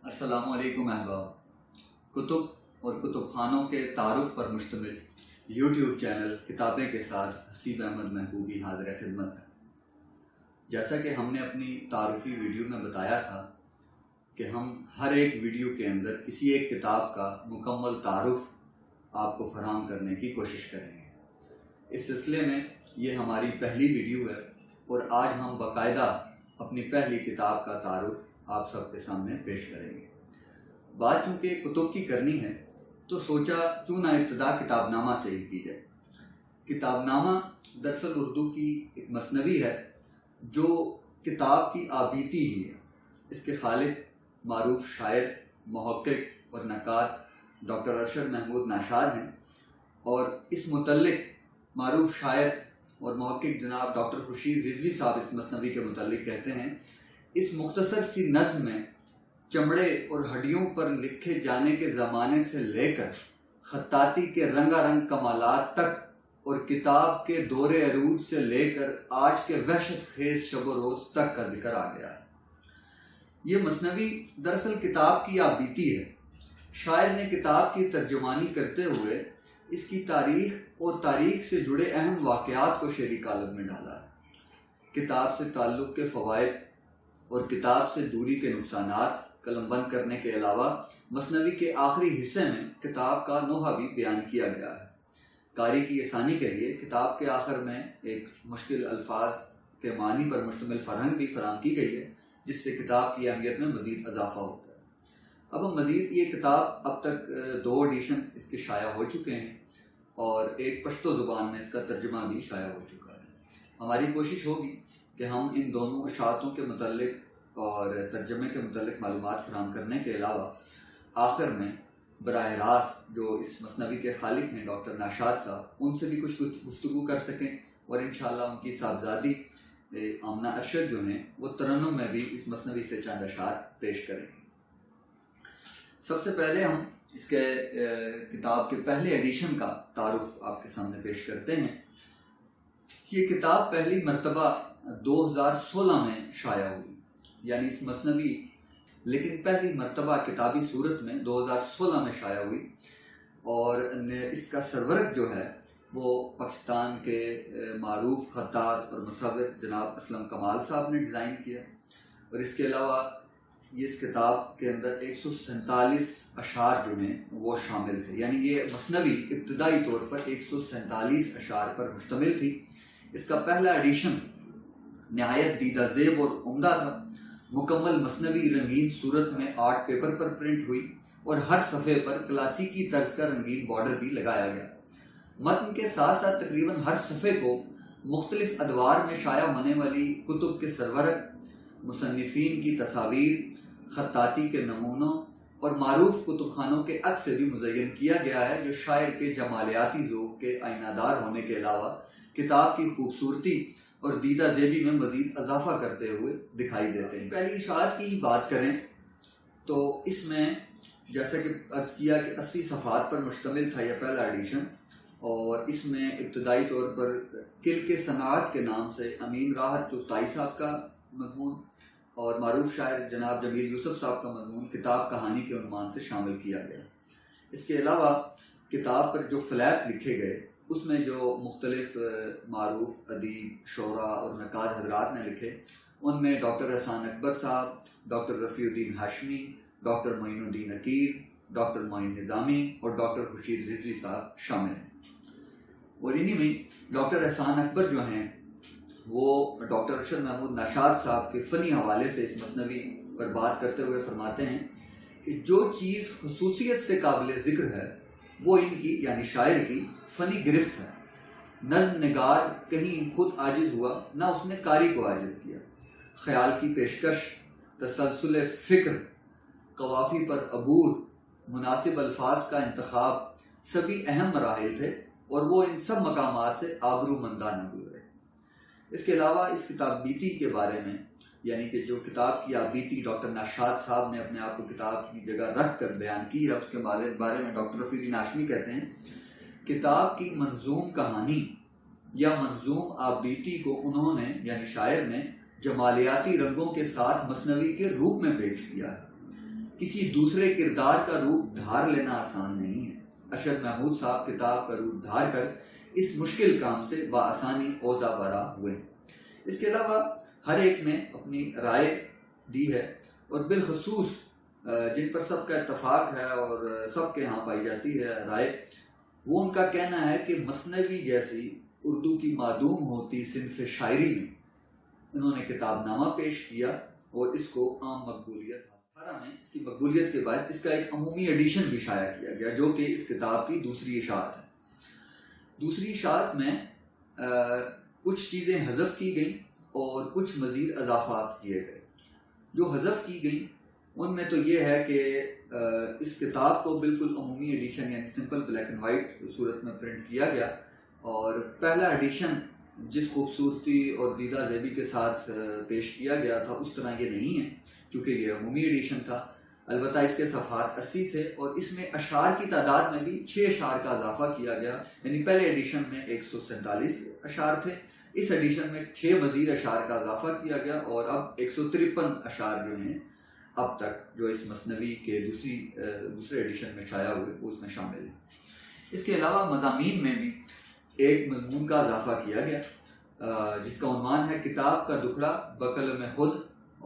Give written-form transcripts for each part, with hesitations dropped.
السلام علیکم احباب، کتب اور کتب خانوں کے تعارف پر مشتمل یوٹیوب چینل کتابیں کے ساتھ حسیب احمد محبوبی حاضر خدمت ہے۔ جیسا کہ ہم نے اپنی تعارفی ویڈیو میں بتایا تھا کہ ہم ہر ایک ویڈیو کے اندر کسی ایک کتاب کا مکمل تعارف آپ کو فراہم کرنے کی کوشش کریں گے۔ اس سلسلے میں یہ ہماری پہلی ویڈیو ہے اور آج ہم باقاعدہ اپنی پہلی کتاب کا تعارف آپ سب کے سامنے پیش کریں گے۔ بات چونکہ کتب کی کرنی ہے تو سوچا کیوں نہ ابتدا کتاب نامہ سے ہی کی جائے۔ کتاب نامہ دراصل اردو کی ایک مثنوی ہے جو کتاب کی آبیتی ہی ہے۔ اس کے خالق معروف شاعر، محقق اور نقاد ڈاکٹر ارشد محمود ناشاد ہیں، اور اس متعلق معروف شاعر اور محقق جناب ڈاکٹر خورشید رضوی صاحب اس مثنوی کے متعلق کہتے ہیں، اس مختصر سی نظم میں چمڑے اور ہڈیوں پر لکھے جانے کے زمانے سے لے کر خطاطی کے رنگا رنگ کمالات تک اور کتاب کے دور عروج سے لے کر آج کے وحشت خیز شب و روز تک کا ذکر آ گیا ہے۔ یہ مثنوی دراصل کتاب کی آبیتی ہے۔ شاعر نے کتاب کی ترجمانی کرتے ہوئے اس کی تاریخ اور تاریخ سے جڑے اہم واقعات کو شعری کالم میں ڈالا ہے۔ کتاب سے تعلق کے فوائد اور کتاب سے دوری کے نقصانات قلم بند کرنے کے علاوہ مثنوی کے آخری حصے میں کتاب کا نوحہ بھی بیان کیا گیا ہے۔ قاری کی آسانی کے لیے کتاب کے آخر میں ایک مشکل الفاظ کے معنی پر مشتمل فرہنگ بھی فراہم کی گئی ہے، جس سے کتاب کی اہمیت میں مزید اضافہ ہوتا ہے۔ اب ہم مزید یہ کتاب اب تک 2 ایڈیشن اس کے شائع ہو چکے ہیں اور ایک پشتو زبان میں اس کا ترجمہ بھی شائع ہو چکا ہے۔ ہماری کوشش ہوگی کہ ہم ان دونوں اشاعتوں کے متعلق اور ترجمے کے متعلق معلومات فراہم کرنے کے علاوہ آخر میں براہ راست جو اس مثنوی کے خالق ہیں ڈاکٹر ناشاد صاحب، ان سے بھی کچھ گفتگو کر سکیں، اور انشاءاللہ ان کی صاحبزادی آمنہ ارشد جو ہیں وہ ترنم میں بھی اس مثنوی سے چند اشعار پیش کریں گے۔ سب سے پہلے ہم اس کے کتاب کے پہلے ایڈیشن کا تعارف آپ کے سامنے پیش کرتے ہیں۔ یہ کتاب پہلی مرتبہ 2016 میں شائع ہوئی، یعنی اس مثنوی لیکن پہلی مرتبہ کتابی صورت میں 2016 میں شائع ہوئی، اور اس کا سرورق جو ہے وہ پاکستان کے معروف خطاط اور مصور جناب اسلم کمال صاحب نے ڈیزائن کیا، اور اس کے علاوہ یہ اس کتاب کے اندر 147 اشعار جو ہیں وہ شامل تھے، یعنی یہ مثنوی ابتدائی طور پر 147 اشعار پر مشتمل تھی۔ اس کا پہلا ایڈیشن نہایت دیدہ زیب اور عمدہ تھا۔ مکمل مثنوی رنگین صورت میں آرٹ پیپر پر پرنٹ ہوئی اور ہر صفحے پر کلاسیکی طرز کا رنگین بارڈر بھی لگایا گیا۔ متن کے ساتھ ساتھ تقریباً ہر صفحے کو مختلف ادوار میں شائع ہونے والی کتب کے سرورق، مصنفین کی تصاویر، خطاطی کے نمونوں اور معروف کتب خانوں کے عکس سے بھی مزین کیا گیا ہے، جو شاعر کے جمالیاتی ذوق کے آئینہ دار ہونے کے علاوہ کتاب کی خوبصورتی اور دیدہ زیبی میں مزید اضافہ کرتے ہوئے دکھائی دیتے ہیں۔ پہلی اشاعت کی بات کریں تو اس میں جیسا کہ عرض کیا کہ 80 صفحات پر مشتمل تھا یہ پہلا ایڈیشن، اور اس میں ابتدائی طور پر کلک صنعت کے نام سے امین راحت چغتائی صاحب کا مضمون اور معروف شاعر جناب جمیل یوسف صاحب کا مضمون کتاب کہانی کے عنوان سے شامل کیا گیا۔ اس کے علاوہ کتاب پر جو فلیپ لکھے گئے اس میں جو مختلف معروف ادیب، شعراء اور نقاد حضرات نے لکھے، ان میں ڈاکٹر احسان اکبر صاحب، ڈاکٹر رفیع الدین ہاشمی، ڈاکٹر معین الدین عقیل، ڈاکٹر معین نظامی اور ڈاکٹر خورشید رضوی صاحب شامل ہیں۔ اور انہی میں ڈاکٹر احسان اکبر جو ہیں وہ ڈاکٹر ارشد محمود ناشاد صاحب کے فنی حوالے سے اس مثنوی پر بات کرتے ہوئے فرماتے ہیں کہ جو چیز خصوصیت سے قابل ذکر ہے وہ ان کی یعنی شاعر کی فنی گرفت ہے۔ نظم نگار کہیں خود عاجز ہوا، نہ اس نے قاری کو عاجز کیا۔ خیال کی پیشکش، تسلسل فکر، قوافی پر عبور، مناسب الفاظ کا انتخاب سبھی اہم مراحل تھے، اور وہ ان سب مقامات سے آبرو مندہ نہ گزرے۔ اس کے علاوہ اس کتاب بیتی کے بارے میں، یعنی کہ جو کتاب کی آبیتی ڈاکٹر ناشاد صاحب نے اپنے آپ کو کتاب کی جگہ رکھ کر بیان کی ہے، اس کے بارے میں ڈاکٹر رفیع الدین ہاشمی کہتے ہیں، کتاب کی منظوم کہانی یا منظوم آبیتی کو انہوں نے یعنی شاعر نے جمالیاتی رنگوں کے ساتھ مثنوی کے روپ میں پیش کیا ہے۔ کسی دوسرے کردار کا روپ دھار لینا آسان نہیں ہے۔ ارشد محمود صاحب کتاب کا روپ دھار کر اس مشکل کام سے بآسانی عہدہ برا ہوئے۔ اس کے علاوہ ہر ایک نے اپنی رائے دی ہے، اور بالخصوص جن پر سب کا اتفاق ہے اور سب کے ہاں پائی جاتی ہے رائے، وہ ان کا کہنا ہے کہ مثنوی جیسی اردو کی معدوم ہوتی صنف شاعری میں انہوں نے کتاب نامہ پیش کیا اور اس کو عام مقبولیت میں اس کی مقبولیت کے بعد اس کا ایک عمومی ایڈیشن بھی شائع کیا گیا، جو کہ اس کتاب کی دوسری اشاعت ہے۔ دوسری اشاعت میں کچھ چیزیں حذف کی گئیں اور کچھ مزید اضافات کیے گئے۔ جو حذف کی گئیں ان میں تو یہ ہے کہ اس کتاب کو بالکل عمومی ایڈیشن یعنی سمپل بلیک اینڈ وائٹ صورت میں پرنٹ کیا گیا، اور پہلا ایڈیشن جس خوبصورتی اور دیدہ زیبی کے ساتھ پیش کیا گیا تھا اس طرح یہ نہیں ہے، چونکہ یہ عمومی ایڈیشن تھا۔ البتہ اس کے صفحات 80 تھے، اور اس میں اشعار کی تعداد میں بھی 6 اشعار کا اضافہ کیا گیا، یعنی پہلے ایڈیشن میں 147 اشعار تھے، اس ایڈیشن میں 6 مزید اشعار کا اضافہ کیا گیا، اور اب 153 اشعار جو ہیں اب تک جو اس مثنوی کے دوسرے ایڈیشن میں شائع ہوئے وہ اس میں شامل ہیں۔ اس کے علاوہ مضامین میں بھی ایک مضمون کا اضافہ کیا گیا جس کا عنوان ہے کتاب کا دکھڑا بقلم خود،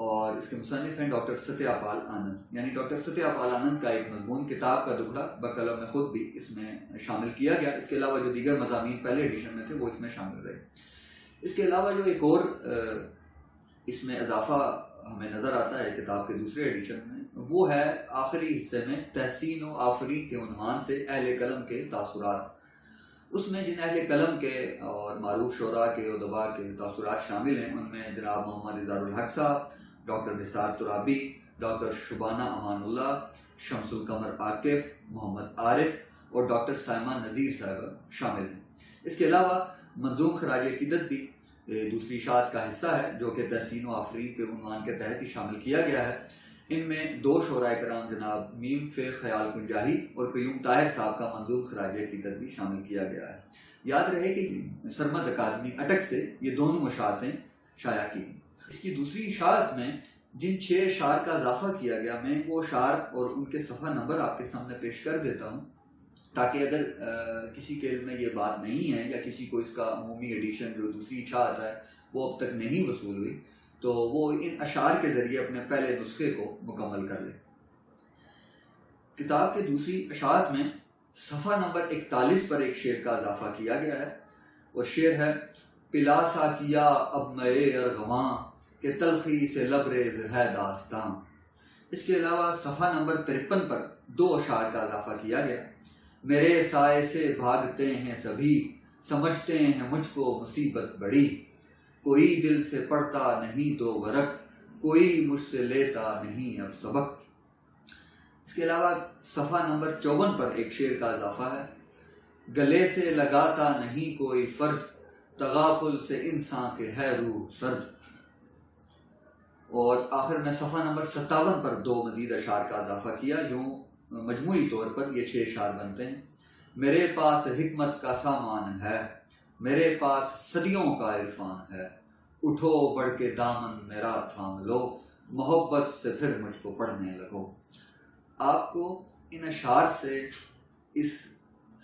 اور اس کے مصنف ہیں ڈاکٹر ستیہ پال آنند، یعنی ڈاکٹر ستیہ پال آنند کا ایک مضمون کتاب کا دکھڑا بقلم خود بھی اس میں شامل کیا گیا۔ اس کے علاوہ جو دیگر مضامین پہلے ایڈیشن میں تھے وہ اس میں شامل رہے۔ اس کے علاوہ جو ایک اور اس میں اضافہ ہمیں نظر آتا ہے کتاب کے دوسرے ایڈیشن میں، وہ ہے آخری حصے میں تحسین و آفرین کے عنوان سے اہل قلم کے تاثرات۔ اس میں جن اہل قلم کے اور معروف شعراء کے ادباء کے تاثرات شامل ہیں ان میں جناب محمد اظہار الحق صاحب، ڈاکٹر نثار ترابی، ڈاکٹر شبانہ امان اللہ، شمس القمر عاکف، محمد عارف اور ڈاکٹر سائمہ نذیر صاحب شامل ہیں۔ اس کے علاوہ منظوم خراج عقیدت بھی دوسری اشاعت کا حصہ ہے، جو کہ تحسین و آفرین کے عنوان کے تحت ہی شامل کیا گیا ہے۔ ان میں 2 شعراء کرام جناب میم فے خیال کنجاہی اور قیوم طاہر صاحب کا منظوم خراج عقیدت بھی شامل کیا گیا ہے۔ یاد رہے کہ سرمد اکادمی اٹک سے یہ دونوں اشاعتیں شائع کی۔ اس کی دوسری اشاعت میں جن 6 اشعار کا اضافہ کیا گیا، میں وہ اشعار اور ان کے صفحہ نمبر آپ کے سامنے پیش کر دیتا ہوں، تاکہ اگر کسی کے علم میں یہ بات نہیں ہے یا کسی کو اس کا عمومی ایڈیشن جو دوسری اشاعت ہے وہ اب تک نہیں وصول ہوئی، تو وہ ان اشعار کے ذریعے اپنے پہلے نسخے کو مکمل کر لے۔ کتاب کے دوسری اشاعت میں صفحہ نمبر 41 پر ایک شعر کا اضافہ کیا گیا ہے، اور شعر ہے پلا سا کیا اب میں ارغواں کہ تلخی سے لبریز ہے داستاں۔ اس کے علاوہ صفحہ نمبر 53 پر 2 اشعار کا اضافہ کیا گیا، میرے سائے سے بھاگتے ہیں سبھی، سمجھتے ہیں مجھ کو مصیبت بڑی، کوئی دل سے پڑھتا نہیں تو ورق، کوئی مجھ سے لیتا نہیں اب سبق۔ اس کے علاوہ صفحہ نمبر 54 پر ایک شعر کا اضافہ ہے، گلے سے لگاتا نہیں کوئی فرد، تغافل سے انسان کے ہے روح سرد۔ اور آخر میں صفحہ نمبر 57 پر 2 مزید اشعار کا اضافہ کیا، یوں مجموعی طور پر یہ 6 اشعار بنتے ہیں، میرے پاس حکمت کا سامان ہے، میرے پاس صدیوں کا عرفان ہے، اٹھو بڑھ کے دامن میرا تھام لو، محبت سے پھر مجھ کو پڑھنے لگو۔ آپ کو ان اشعار سے اس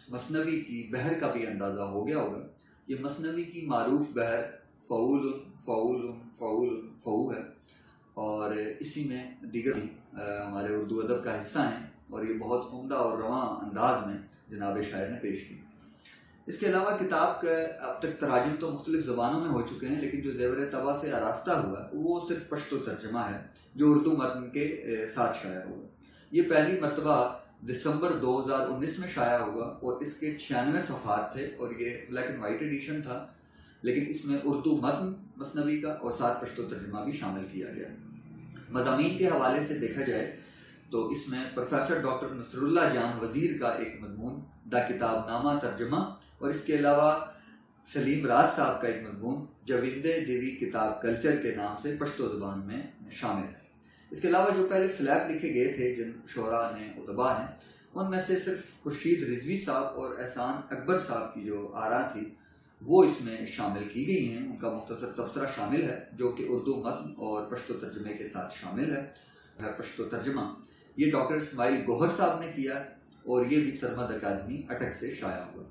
مثنوی کی بحر کا بھی اندازہ ہو گیا ہوگا۔ یہ مثنوی کی معروف بحر فعول فعول فعول فعو ہے، اور اسی میں دیگر ہمارے اردو ادب کا حصہ ہیں، اور یہ بہت عمدہ اور رواں انداز میں جناب شاعر نے پیش کی۔ اس کے علاوہ کتاب کا اب تک تراجم تو مختلف زبانوں میں ہو چکے ہیں، لیکن جو زیور طبع سے آراستہ ہوا وہ صرف پشتو ترجمہ ہے جو اردو متن کے ساتھ شائع ہوا۔ یہ پہلی مرتبہ دسمبر 2019 میں شائع ہوا، اور اس کے 96 صفحات تھے، اور یہ بلیک اینڈ وائٹ ایڈیشن تھا، لیکن اس میں اردو متن مثنوی کا اور ساتھ پشتو ترجمہ بھی شامل کیا گیا۔ مضامین کے حوالے سے دیکھا جائے تو اس میں پروفیسر ڈاکٹر نصر اللہ جان وزیر کا ایک مضمون دا کتاب نامہ ترجمہ، اور اس کے علاوہ سلیم راز صاحب کا ایک مضمون جوندے دیوی کتاب کلچر کے نام سے پشتو زبان میں شامل ہے۔ اس کے علاوہ جو پہلے فلیپ لکھے گئے تھے جن شعراء نے ادباء نے، ان میں سے صرف خورشید رضوی صاحب اور احسان اکبر صاحب کی جو آراء تھی وہ اس میں شامل کی گئی ہیں، ان کا مختصر تبصرہ شامل ہے جو کہ اردو متن اور پشتو ترجمے کے ساتھ شامل ہے پشتو ترجمہ۔ یہ ڈاکٹر اسماعیل گوہر صاحب نے کیا اور یہ بھی سرمد اکیڈمی اٹک سے شائع ہوا۔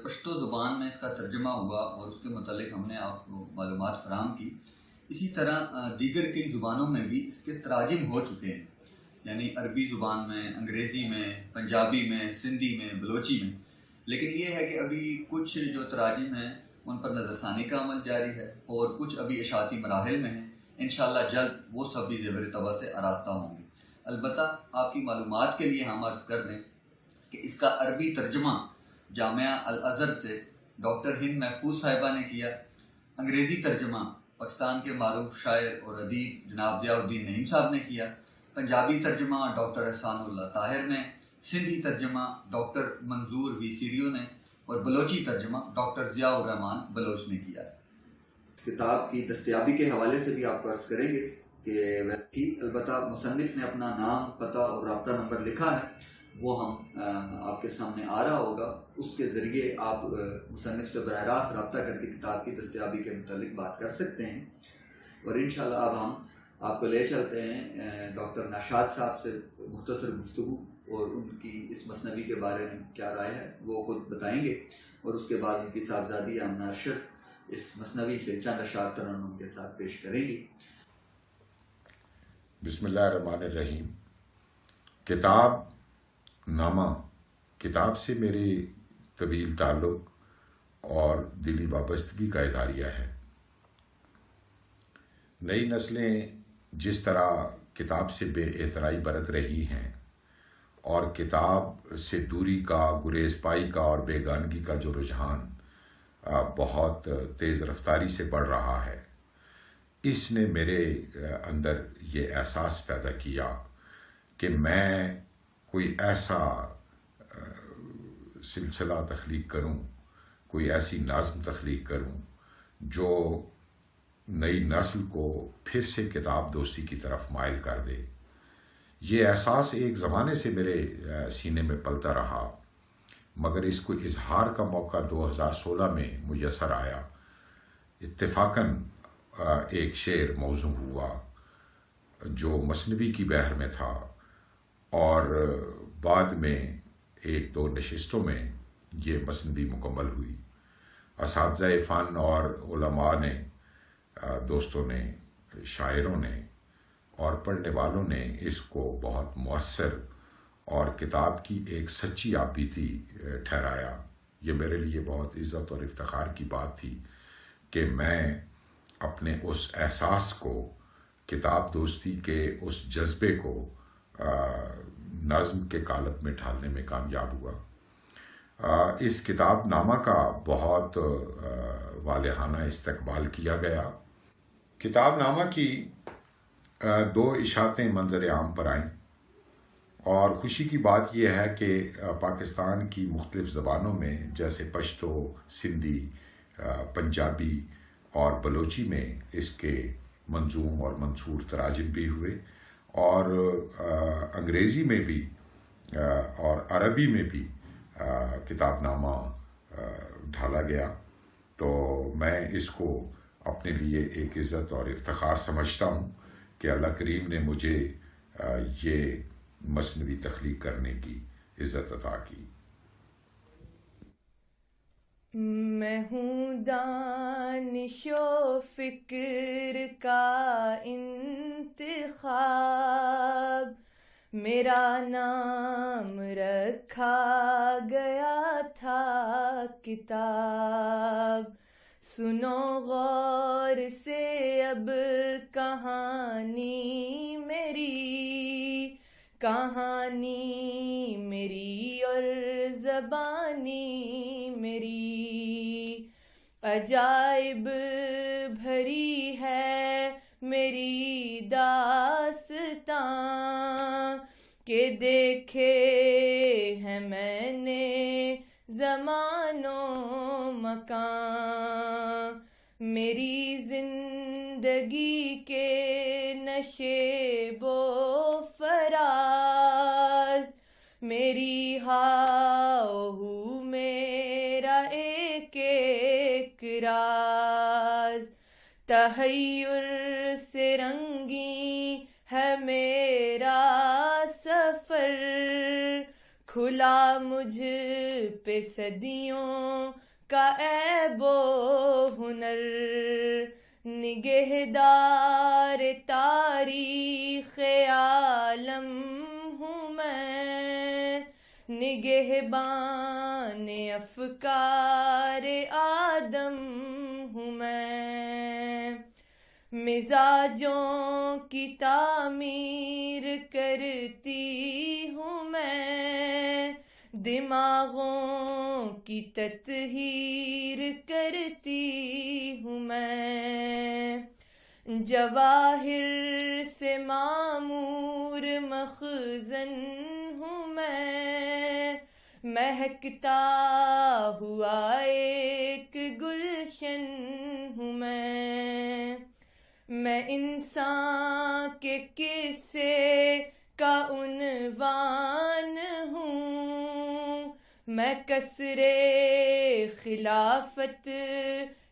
پشتو زبان میں اس کا ترجمہ ہوا اور اس کے متعلق ہم نے آپ کو معلومات فراہم کی۔ اسی طرح دیگر کئی زبانوں میں بھی اس کے تراجم ہو چکے ہیں، یعنی عربی زبان میں، انگریزی میں، پنجابی میں، سندھی میں، بلوچی میں۔ لیکن یہ ہے کہ ابھی کچھ جو تراجم ہیں ان پر نظر ثانی کا عمل جاری ہے اور کچھ ابھی اشاعتی مراحل میں ہیں۔ انشاءاللہ جلد وہ سب بھی زیور طبع سے آراستہ ہوں گے۔ البتہ آپ کی معلومات کے لیے ہم عرض کر دیں کہ اس کا عربی ترجمہ جامعہ الازہر سے ڈاکٹر ہند محفوظ صاحبہ نے کیا، انگریزی ترجمہ پاکستان کے معروف شاعر اور ادیب جناب ضیاء الدین نعیم صاحب نے کیا، پنجابی ترجمہ ڈاکٹر احسان اللہ طاہر نے، سندھی ترجمہ ڈاکٹر منظور وی سیریو نے اور بلوچی ترجمہ ڈاکٹر ضیاء الرحمان بلوچ نے کیا ہے۔ کتاب کی دستیابی کے حوالے سے بھی آپ کو عرض کریں گے کہ البتہ مصنف نے اپنا نام، پتہ اور رابطہ نمبر لکھا ہے، وہ ہم آپ کے سامنے آ رہا ہوگا، اس کے ذریعے آپ مصنف سے براہ راست رابطہ کر کے کتاب کی دستیابی کے متعلق بات کر سکتے ہیں۔ اور انشاءاللہ اب ہم آپ کو لے چلتے ہیں ڈاکٹر نشاط صاحب سے مختصر گفتگو، اور ان کی اس مثنوی کے بارے میں کیا رائے ہے وہ خود بتائیں گے، اور اس کے بعد ان کی صاحبزادی آمنہ ارشد اس مثنوی سے چند اشعار ترنم کے ساتھ پیش کریں گی۔ بسم اللہ الرحمن الرحیم۔ کتاب نامہ، کتاب سے میری طویل تعلق اور دلی وابستگی کا اظہاریہ ہے۔ نئی نسلیں جس طرح کتاب سے بے احترائی برت رہی ہیں اور کتاب سے دوری کا، گریز پائی کا اور بیگانگی کا جو رجحان بہت تیز رفتاری سے بڑھ رہا ہے، اس نے میرے اندر یہ احساس پیدا کیا کہ میں کوئی ایسا سلسلہ تخلیق کروں، کوئی ایسی نظم تخلیق کروں جو نئی نسل کو پھر سے کتاب دوستی کی طرف مائل کر دے۔ یہ احساس ایک زمانے سے میرے سینے میں پلتا رہا، مگر اس کو اظہار کا موقع 2016 میں میسر آیا۔ اتفاقاً ایک شعر موزوں ہوا جو مثنوی کی بحر میں تھا، اور بعد میں ایک دو نشستوں میں یہ مثنوی مکمل ہوئی۔ اساتذہ فن اور علماء نے، دوستوں نے، شاعروں نے اور پڑھنے والوں نے اس کو بہت مؤثر اور کتاب کی ایک سچی آبیتی ٹھہرایا۔ یہ میرے لیے بہت عزت اور افتخار کی بات تھی کہ میں اپنے اس احساس کو، کتاب دوستی کے اس جذبے کو نظم کے قالب میں ڈھالنے میں کامیاب ہوا۔ اس کتاب نامہ کا بہت والہانہ استقبال کیا گیا۔ کتاب نامہ کی دو اشاعتیں منظر عام پر آئیں، اور خوشی کی بات یہ ہے کہ پاکستان کی مختلف زبانوں میں جیسے پشتو، سندھی، پنجابی اور بلوچی میں اس کے منظوم اور منثور تراجم بھی ہوئے، اور انگریزی میں بھی اور عربی میں بھی کتاب نامہ ڈھالا گیا۔ تو میں اس کو اپنے لیے ایک عزت اور افتخار سمجھتا ہوں کہ اللہ کریم نے مجھے یہ مثنوی تخلیق کرنے کی عزت عطا کی۔ میں ہوں دانش و فکر کا انتخاب، میرا نام رکھا گیا تھا کتاب۔ سنو غور سے اب کہانی میری اور زبانی میری، عجائب بھری ہے میری داستاں، کہ دیکھے ہیں میں نے زمان و مکان۔ میری زندگی کے نشیب و فراز، میری ہاہو میرا ایک ایک راز، تحیر سے رنگی ہے میرا کھلا مجھ پہ صدیوں کا عیب و ہنر، نگہدار تاریخ عالم ہوں میں، نگہبان افکار آدم ہوں میں، مزاجوں کی تعمیر کرتی ہوں میں، دماغوں کی تطہیر کرتی ہوں میں، جواہر سے معمور مخزن ہوں میں، مہکتا ہوا ایک گلشن ہوں میں انسان کے قصے کا عنوان ہوں، میں کسر خلافت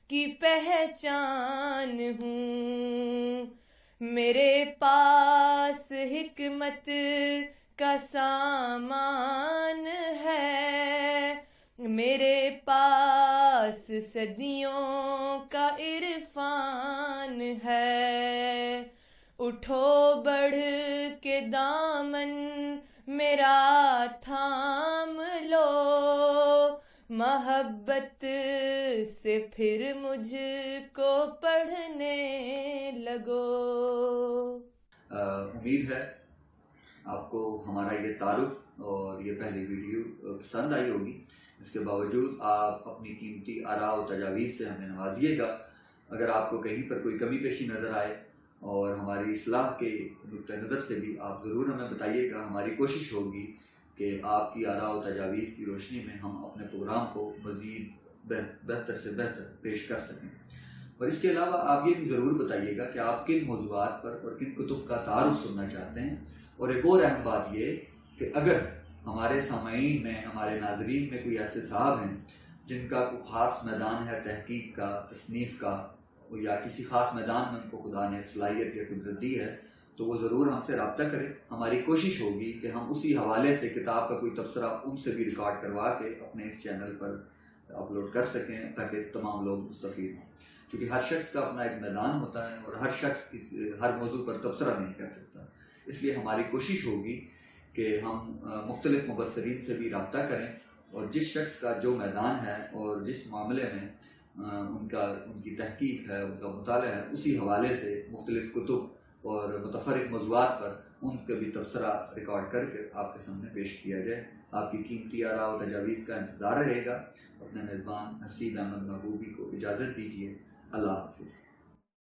کی پہچان ہوں، میرے پاس حکمت کا سامان ہے، میرے پاس صدیوں کا عرفان ہے، اٹھو بڑھ کے دامن میرا تھام لو، محبت سے پھر مجھ کو پڑھنے لگو۔ امید ہے آپ کو ہمارا یہ تعارف اور یہ پہلی ویڈیو پسند آئی ہوگی۔ اس کے باوجود آپ اپنی قیمتی آراء و تجاویز سے ہمیں نوازیے گا۔ اگر آپ کو کہیں پر کوئی کمی پیشی نظر آئے اور ہماری اصلاح کے نقطہ نظر سے بھی آپ ضرور ہمیں بتائیے گا۔ ہماری کوشش ہوگی کہ آپ کی آراء و تجاویز کی روشنی میں ہم اپنے پروگرام کو مزید بہتر سے بہتر پیش کر سکیں۔ اور اس کے علاوہ آپ یہ بھی ضرور بتائیے گا کہ آپ کن موضوعات پر اور کن کتب کا تعارف سننا چاہتے ہیں۔ اور ایک اور اہم بات یہ کہ اگر ہمارے سامعین میں، ہمارے ناظرین میں کوئی ایسے صاحب ہیں جن کا کوئی خاص میدان ہے تحقیق کا، تصنیف کا، یا کسی خاص میدان میں ان کو خدا نے صلاحیت یا قدرت دی ہے، تو وہ ضرور ہم سے رابطہ کریں۔ ہماری کوشش ہوگی کہ ہم اسی حوالے سے کتاب کا کوئی تبصرہ ان سے بھی ریکارڈ کروا کے اپنے اس چینل پر اپلوڈ کر سکیں تاکہ تمام لوگ مستفید ہوں۔ چونکہ ہر شخص کا اپنا ایک میدان ہوتا ہے اور ہر شخص ہر موضوع پر تبصرہ نہیں کر سکتا، اس لیے ہماری کوشش ہوگی کہ ہم مختلف مبصرین سے بھی رابطہ کریں اور جس شخص کا جو میدان ہے اور جس معاملے میں ان کی تحقیق ہے، ان کا مطالعہ ہے، اسی حوالے سے مختلف کتب اور متفرق موضوعات پر ان کا بھی تبصرہ ریکارڈ کر کے آپ کے سامنے پیش کیا جائے۔ آپ کی قیمتی آراء و تجاویز کا انتظار رہے گا۔ اپنے میزبان حسیب احمد محبوبی کو اجازت دیجیے۔ اللہ حافظ۔